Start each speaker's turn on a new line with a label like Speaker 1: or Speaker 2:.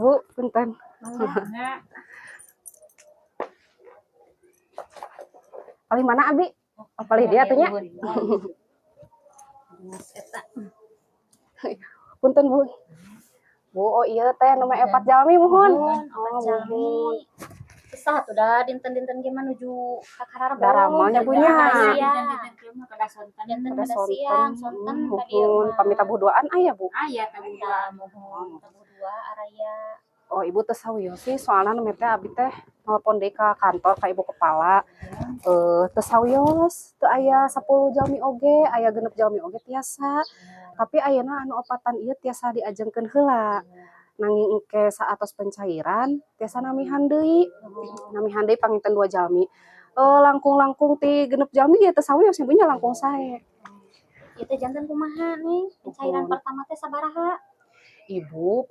Speaker 1: Bu, punten. Paling mana Abi? Paling dia atunya. Punten Bu. Bu, oh iya teh nama epat jalmi mohon.
Speaker 2: Mohon. Kisah tuh dah dinten-dinten gimana menuju kakarara
Speaker 1: Daramanya punya.
Speaker 2: Kada siang, sonten
Speaker 1: mohon pamita buduaan aya Bu.
Speaker 2: aya tabuda mohon tabudua araya.
Speaker 1: Oh ibu teh sawiyo sih soalna nemeh teh abi teh nelpon deui ka kantor ka ibu kepala. Teu sawios, teu aya 10 jalmi oge, aya 6 jalmi oge tiasa. Tapi ayeuna anu opatan ieu tiasa diajengkeun heula. Nanging engke saatos pencairan tiasa namihan deui. Namihan deui panginten 2 jalmi. Langkung-langkung ti 6 jalmi ieu teu sawios ibunya langkung sae.
Speaker 2: Ieu teh janten kumaha nih? Pencairan pertama teh sabaraha?
Speaker 1: Ibu